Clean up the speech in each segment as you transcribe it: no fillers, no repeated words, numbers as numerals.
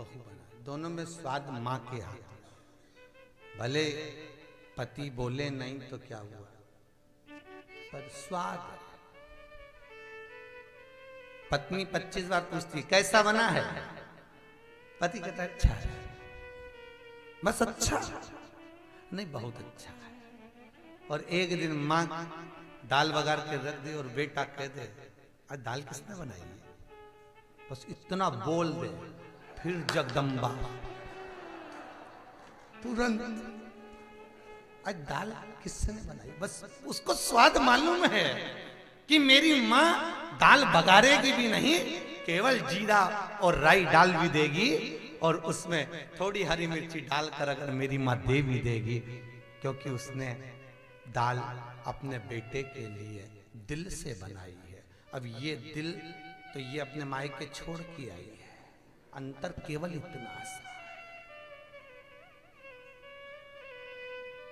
बहू बना, दोनों में स्वाद माँ के हाथ में। भले पति बोले नहीं तो क्या हुआ, पर स्वाद। पत्नी 25 बार पूछती कैसा बना है, पति कहता है अच्छा है, बस अच्छा नहीं, बहुत अच्छा है। और एक दिन माँ दाल बघार के रख दे और बेटा कह दे आज दाल किसने बनाई है, बस इतना बोल दे, फिर जगदम्बा तुरंत आज दाल किसने बनाई। बस उसको स्वाद मालूम है कि मेरी माँ दाल बघारेगी भी नहीं, केवल जीरा और राई डाल भी देगी और उसमें थोड़ी हरी मिर्ची डालकर अगर मेरी माँ दे भी देगी, क्योंकि उसने दाल अपने बेटे के लिए दिल से बनाई है। अब ये दिल तो ये अपने मायके छोड़ के आई है, अंतर केवल इतना सा।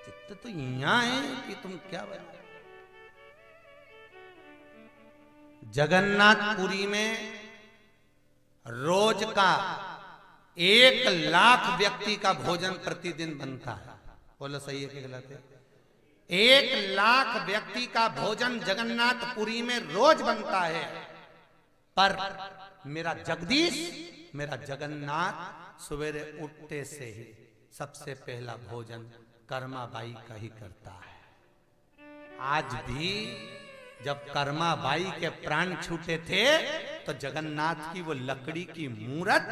चित्त तो यहां है कि तुम क्या बना। जगन्नाथपुरी में रोज का 1 लाख व्यक्ति का भोजन प्रतिदिन बनता है। बोलो सही है कि गलत है? 1 लाख व्यक्ति का भोजन जगन्नाथपुरी में रोज बनता है। पर मेरा जगदीश, मेरा जगन्नाथ सवेरे उठते से ही सबसे पहला भोजन कर्माबाई का ही करता है। आज भी जब कर्माबाई के प्राण छूटे थे तो जगन्नाथ की वो लकड़ी की मूरत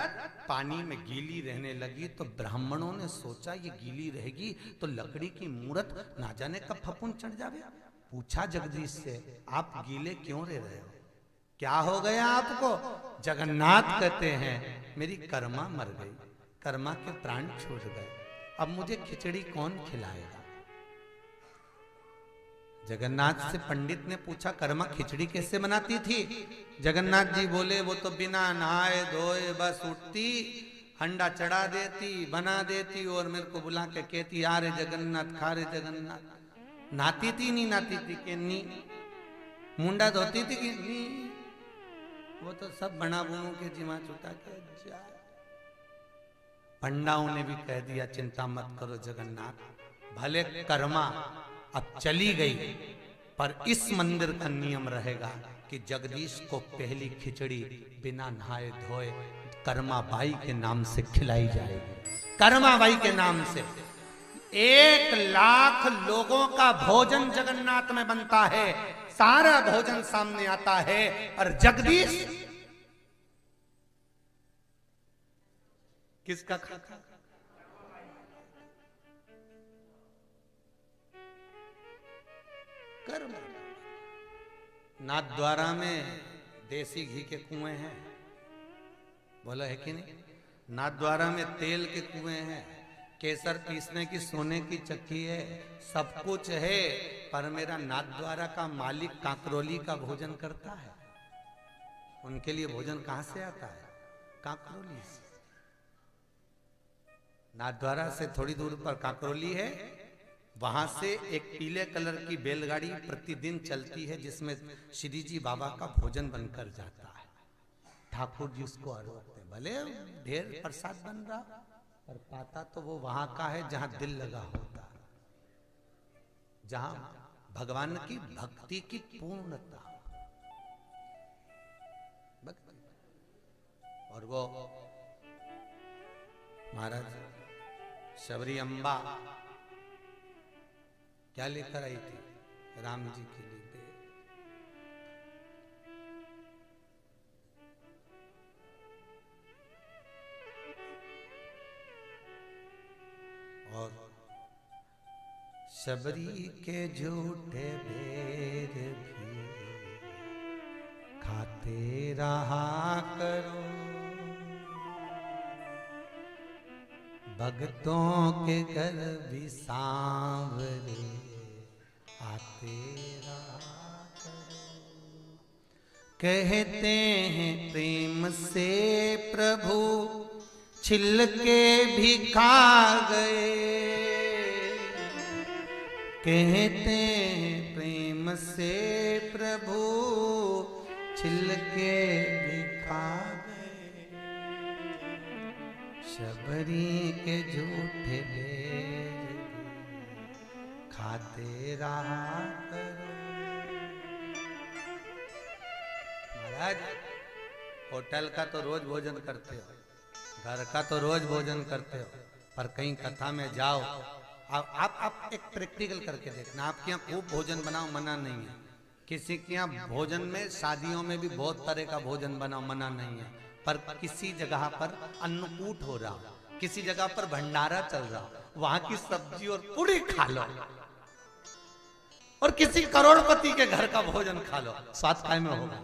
पानी में गीली रहने लगी, तो ब्राह्मणों ने सोचा ये गीली रहेगी तो लकड़ी की मूरत ना जाने कब फफूंद चढ़ जावे। पूछा जगदीश से आप गीले क्यों रह रहे हो, क्या हो गया आपको? जगन्नाथ कहते हैं मेरी कर्मा मर गई, कर्मा के प्राण छूट गए, अब मुझे खिचड़ी कौन खिलाएगा। जगन्नाथ से पंडित ने पूछा कर्मा खिचड़ी कैसे बनाती थी? जगन्नाथ जी बोले वो तो बिना नहाए धोए बस उठती, हंडा चढ़ा देती, बना देती और मेरे को बुला के कहती आ रे जगन्नाथ, खा रे जगन्नाथ। नहाती थी नहीं नहाती थी कि नहीं, मुंडा धोती थी कि नहीं, वो तो सब बना बुनू के जिमा छुटा के जा। पंडाओं ने भी कह दिया चिंता मत करो जगन्नाथ, भले कर्मा अब चली गई पर इस मंदिर का नियम रहेगा कि जगदीश को पहली खिचड़ी बिना नहाए धोए कर्माबाई के नाम से खिलाई जाएगी। कर्माबाई के नाम से 1 लाख लोगों का भोजन जगन्नाथ में बनता है, सारा भोजन सामने आता है और जगदीश किसका खाता? कर्म। नाथद्वारा में देसी घी के कुएं हैं, बोला है कि नहीं? नाथद्वारा में तेल के कुएं हैं, केसर पीसने की सोने की चक्की है, सब कुछ है, पर मेरा नाथद्वारा का मालिक काकरोली का भोजन करता है। उनके लिए भोजन कहां से आता है? काकरोली से। नाथद्वारा से थोड़ी दूर पर काकरोली है, वहां से एक पीले कलर की बैलगाड़ी प्रतिदिन चलती है जिसमें श्री जी बाबा का भोजन बनकर जाता है। ठाकुर जी उसको आरोपते हैं, भले ढेर प्रसाद बन रहा पर पाता तो वो वहां का है जहां दिल लगा होता, जहां भगवान की भक्ति की पूर्णता भक्ति। और वो महाराज शबरी अम्बा क्या लेकर आई थी? राम जी के लिए और शबरी के झूठे बेर भी खाते रहा करो, भक्तों के घर भी सांवरे आते रहा करो। कहते हैं प्रेम से प्रभु छिलके भी खा गए, कहते हैं प्रेम से प्रभु छिलके भी खा गए। शबरी के झूठे बेर खाते रहा करो। महाराज होटल का तो रोज भोजन करते हो, घर का तो रोज भोजन करते हो, पर कहीं कथा में जाओ, आप एक प्रैक्टिकल करके देखना। आपके यहाँ खूब भोजन बनाओ, मना नहीं है। किसी के यहाँ भोजन में, शादियों में भी बहुत तरह का भोजन बनाओ, मना नहीं है। पर किसी जगह पर अन्नकूट हो रहा, किसी जगह पर भंडारा चल रहा, वहां की सब्जी और पूरी खा लो, और किसी करोड़पति के घर का भोजन खा लो, स्वाद काय में होगा।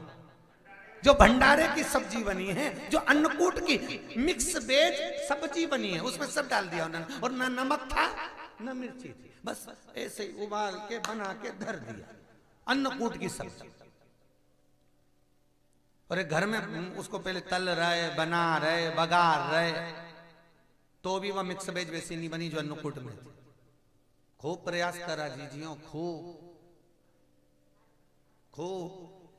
जो भंडारे की सब्जी बनी है, जो अन्नकूट की मिक्स वेज सब्जी बनी है, उसमें सब डाल दिया उन्होंने, और ना नमक था ना मिर्ची थी, बस ऐसे ही उबाल के बना के धर दिया, अन्नकूट की सब्जी। और एक घर में उसको पहले तल रहे, बना रहे, बघार रहे, तो भी वह मिक्स वेज वैसी नहीं बनी जो अन्नकूट में थी। खूब प्रयास करा जीजियों, खूब,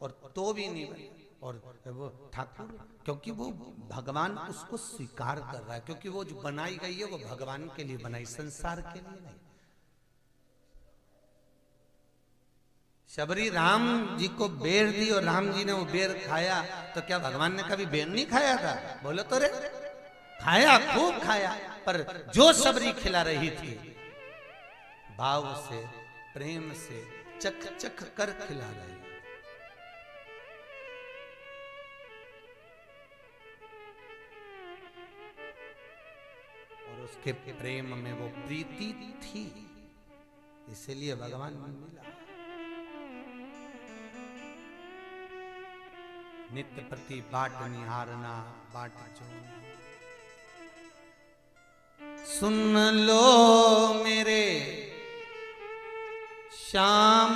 और तो भी नहीं बनी। और वो ठाकुर, क्योंकि वो भगवान उसको स्वीकार कर रहा है, क्योंकि वो जो बनाई गई है वो भगवान के लिए बनाई, संसार के लिए नहीं। शबरी राम जी को बेर दी और राम जी ने वो बेर खाया, तो क्या भगवान ने कभी बेर नहीं खाया था? बोलो तो रे, खाया, खूब खाया, पर जो शबरी खिला रही थी भाव से, प्रेम से, चख चख कर खिला रही। और उसके प्रेम में वो प्रीति थी, इसीलिए भगवान में मिला। नित्य प्रति बाट निहारना, बाट जोना। सुन लो मेरे श्याम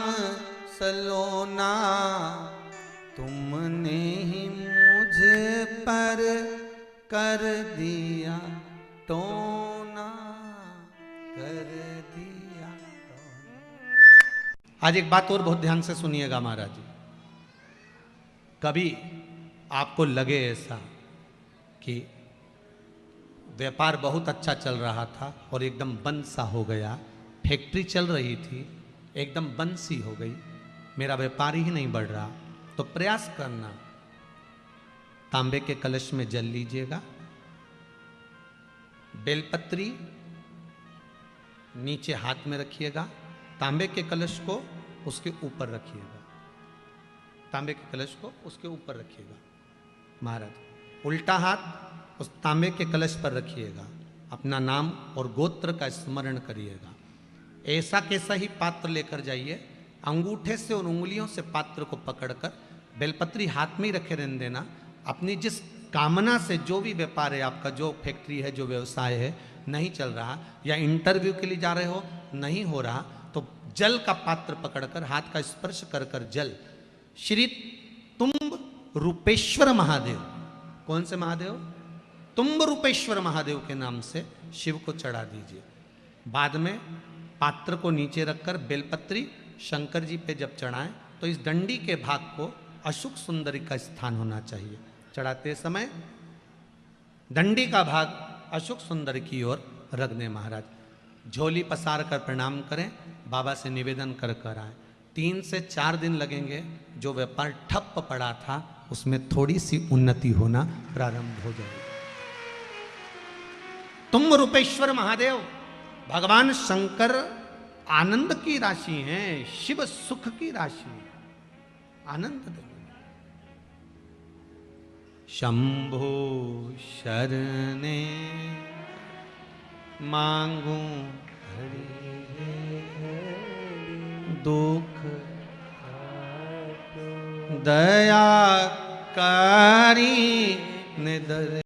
सलोना, तुमने ही मुझ पर कर दिया टोना, कर दिया टोना। आज एक बात और बहुत ध्यान से सुनिएगा महाराज जी। कभी आपको लगे ऐसा कि व्यापार बहुत अच्छा चल रहा था और एकदम बंद सा हो गया, फैक्ट्री चल रही थी एकदम बंद सी हो गई, मेरा व्यापार ही नहीं बढ़ रहा, तो प्रयास करना, तांबे के कलश में जल लीजिएगा, बेलपत्री नीचे हाथ में रखिएगा, तांबे के कलश को उसके ऊपर रखिएगा, तांबे के कलश को उसके ऊपर रखिएगा महाराज। उल्टा हाथ उस तांबे के कलश पर रखिएगा, अपना नाम और गोत्र का स्मरण करिएगा। ऐसा कैसा ही पात्र लेकर जाइए, अंगूठे से और उंगलियों से पात्र को पकड़कर बेलपत्री हाथ में ही रखे रहने देना। अपनी जिस कामना से जो भी व्यापार है आपका, जो फैक्ट्री है, जो व्यवसाय है नहीं चल रहा, या इंटरव्यू के लिए जा रहे हो नहीं हो रहा, तो जल का पात्र पकड़कर हाथ का स्पर्श कर कर जल श्री तुम्ब रूपेश्वर महादेव, कौन से महादेव? तुम्ब रूपेश्वर महादेव के नाम से शिव को चढ़ा दीजिए। बाद में पात्र को नीचे रखकर बेलपत्री शंकर जी पे जब चढ़ाएं तो इस डंडी के भाग को अशुक सुंदरी का स्थान होना चाहिए। चढ़ाते समय डंडी का भाग अशुक सुंदर की ओर रख दें महाराज। झोली पसार कर प्रणाम करें, बाबा से निवेदन कर कर आए। 3 से 4 दिन लगेंगे, जो व्यापार ठप्प पड़ा था उसमें थोड़ी सी उन्नति होना प्रारंभ हो जाएगी। तुम रूपेश्वर महादेव भगवान शंकर आनंद की राशि हैं, शिव सुख की राशि, आनंद देंगे। शंभो शरणे मांगू दुख दया कारी निदर